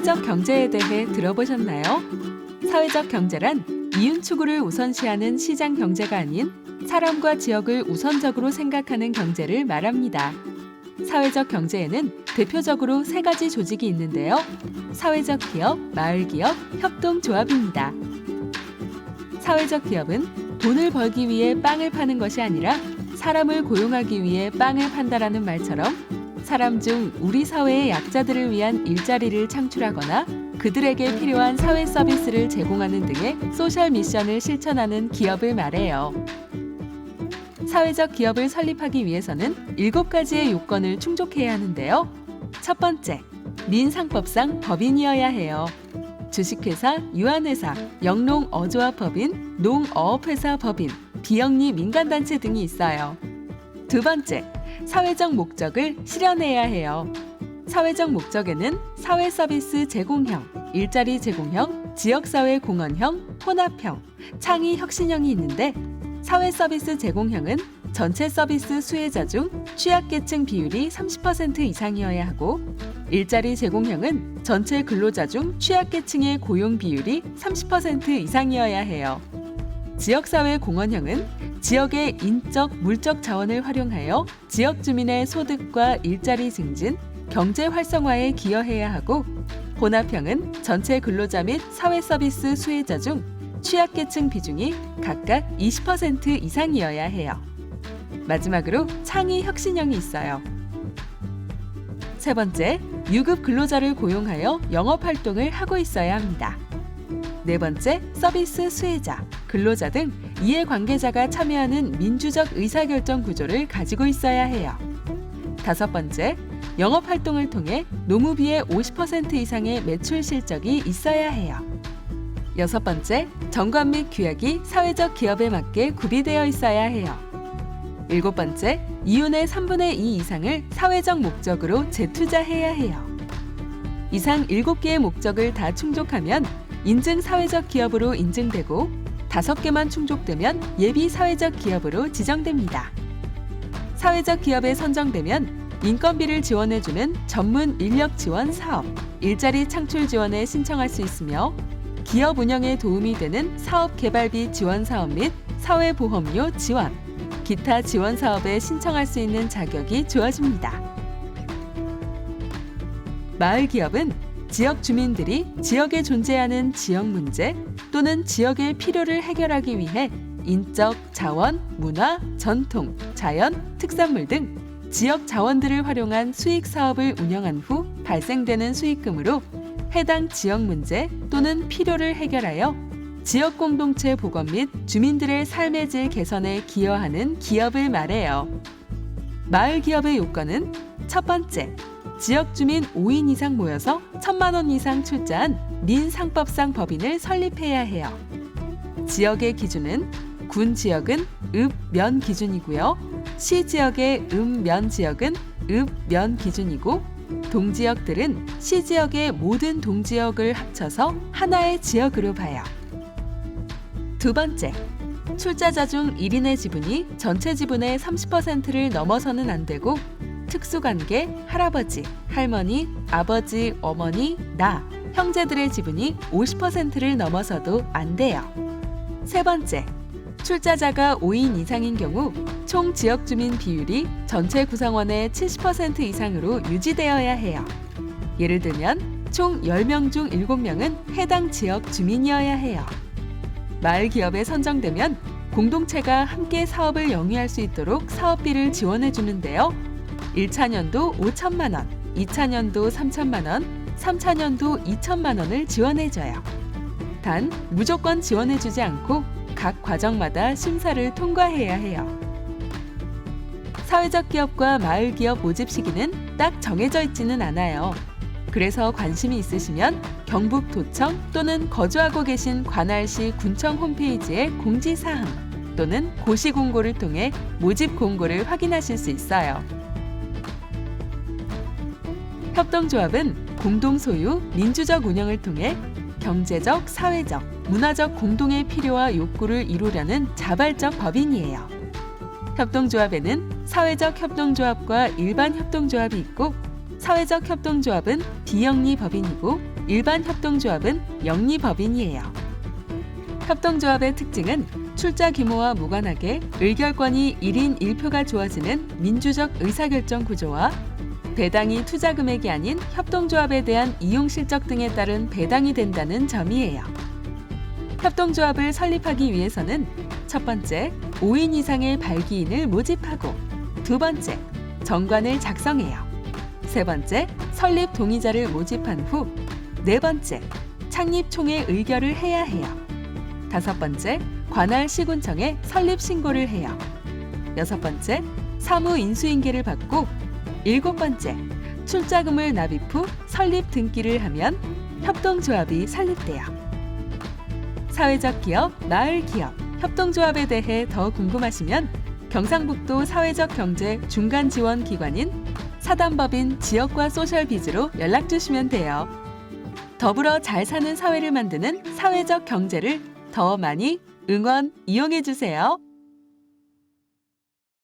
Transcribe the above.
사회적 경제에 대해 들어보셨나요? 사회적 경제란 이윤 추구를 우선시하는 시장 경제가 아닌 사람과 지역을 우선적으로 생각하는 경제를 말합니다. 사회적 경제에는 대표적으로 세 가지 조직이 있는데요. 사회적 기업, 마을 기업, 협동조합입니다. 사회적 기업은 돈을 벌기 위해 빵을 파는 것이 아니라 사람을 고용하기 위해 빵을 판다라는 말처럼 사람 중 우리 사회의 약자들을 위한 일자리를 창출하거나 그들에게 필요한 사회 서비스를 제공하는 등의 소셜 미션을 실천하는 기업을 말해요. 사회적 기업을 설립하기 위해서는 7가지의 요건을 충족해야 하는데요. 첫 번째, 민상법상 법인이어야 해요. 주식회사, 유한회사, 영농어조합법인, 농어업회사 법인, 비영리 민간단체 등이 있어요. 두 번째, 사회적 목적을 실현해야 해요. 사회적 목적에는 사회 서비스 제공형, 일자리 제공형, 지역사회 공헌형, 혼합형, 창의 혁신형이 있는데 사회 서비스 제공형은 전체 서비스 수혜자 중 취약계층 비율이 30% 이상이어야 하고 일자리 제공형은 전체 근로자 중 취약계층의 고용 비율이 30% 이상이어야 해요. 지역사회 공헌형은 지역의 인적, 물적 자원을 활용하여 지역 주민의 소득과 일자리 증진, 경제 활성화에 기여해야 하고 혼합형은 전체 근로자 및 사회 서비스 수혜자 중 취약계층 비중이 각각 20% 이상이어야 해요. 마지막으로 창의 혁신형이 있어요. 세 번째, 유급 근로자를 고용하여 영업활동을 하고 있어야 합니다. 네 번째, 서비스 수혜자, 근로자 등 이해관계자가 참여하는 민주적 의사결정 구조를 가지고 있어야 해요. 다섯 번째, 영업활동을 통해 노무비의 50% 이상의 매출 실적이 있어야 해요. 여섯 번째, 정관 및 규약이 사회적 기업에 맞게 구비되어 있어야 해요. 일곱 번째, 이윤의 3분의 2 이상을 사회적 목적으로 재투자해야 해요. 이상 7개의 목적을 다 충족하면 인증 사회적 기업으로 인증되고 5개만 충족되면 예비 사회적 기업으로 지정됩니다. 사회적 기업에 선정되면 인건비를 지원해주는 전문 인력 지원 사업, 일자리 창출 지원에 신청할 수 있으며 기업 운영에 도움이 되는 사업 개발비 지원 사업 및 사회보험료 지원, 기타 지원 사업에 신청할 수 있는 자격이 주어집니다. 마을 기업은 지역 주민들이 지역에 존재하는 지역 문제 또는 지역의 필요를 해결하기 위해 인적, 자원, 문화, 전통, 자연, 특산물 등 지역 자원들을 활용한 수익 사업을 운영한 후 발생되는 수익금으로 해당 지역 문제 또는 필요를 해결하여 지역 공동체 복원 및 주민들의 삶의 질 개선에 기여하는 기업을 말해요. 마을 기업의 요건은 첫 번째, 지역 주민 5인 이상 모여서 1,000만 원 이상 출자한 민상법상 법인을 설립해야 해요. 지역의 기준은 군 지역은 읍, 면 기준이고요. 시 지역의 읍, 면 지역은 읍, 면 기준이고 동지역들은 시 지역의 모든 동지역을 합쳐서 하나의 지역으로 봐요. 두 번째, 출자자 중 1인의 지분이 전체 지분의 30%를 넘어서는 안 되고 특수관계, 할아버지, 할머니, 아버지, 어머니, 나, 형제들의 지분이 50%를 넘어서도 안 돼요. 세 번째, 출자자가 5인 이상인 경우 총 지역 주민 비율이 전체 구성원의 70% 이상으로 유지되어야 해요. 예를 들면 총 10명 중 7명은 해당 지역 주민이어야 해요. 마을 기업에 선정되면 공동체가 함께 사업을 영위할 수 있도록 사업비를 지원해 주는데요. 1차년도 5천만 원, 2차년도 3천만 원, 3차년도 2천만 원을 지원해줘요. 단, 무조건 지원해주지 않고 각 과정마다 심사를 통과해야 해요. 사회적 기업과 마을 기업 모집 시기는 딱 정해져 있지는 않아요. 그래서 관심이 있으시면 경북도청 또는 거주하고 계신 관할시 군청 홈페이지의 공지사항 또는 고시 공고를 통해 모집 공고를 확인하실 수 있어요. 협동조합은 공동소유, 민주적 운영을 통해 경제적, 사회적, 문화적 공동의 필요와 욕구를 이루려는 자발적 법인이에요. 협동조합에는 사회적 협동조합과 일반 협동조합이 있고 사회적 협동조합은 비영리 법인이고 일반 협동조합은 영리법인이에요. 협동조합의 특징은 출자 규모와 무관하게 의결권이 1인 1표가 주어지는 민주적 의사결정 구조와 배당이 투자 금액이 아닌 협동조합에 대한 이용 실적 등에 따른 배당이 된다는 점이에요. 협동조합을 설립하기 위해서는 첫 번째, 5인 이상의 발기인을 모집하고 두 번째, 정관을 작성해요. 세 번째, 설립 동의자를 모집한 후 네 번째, 창립총회 의결을 해야 해요. 다섯 번째, 관할 시군청에 설립 신고를 해요. 여섯 번째, 사무 인수인계를 받고 일곱 번째, 출자금을 납입 후 설립 등기를 하면 협동조합이 설립돼요. 사회적 기업, 마을 기업, 협동조합에 대해 더 궁금하시면 경상북도 사회적 경제 중간 지원 기관인 사단법인 지역과 소셜비즈로 연락 주시면 돼요. 더불어 잘 사는 사회를 만드는 사회적 경제를 더 많이 응원, 이용해 주세요.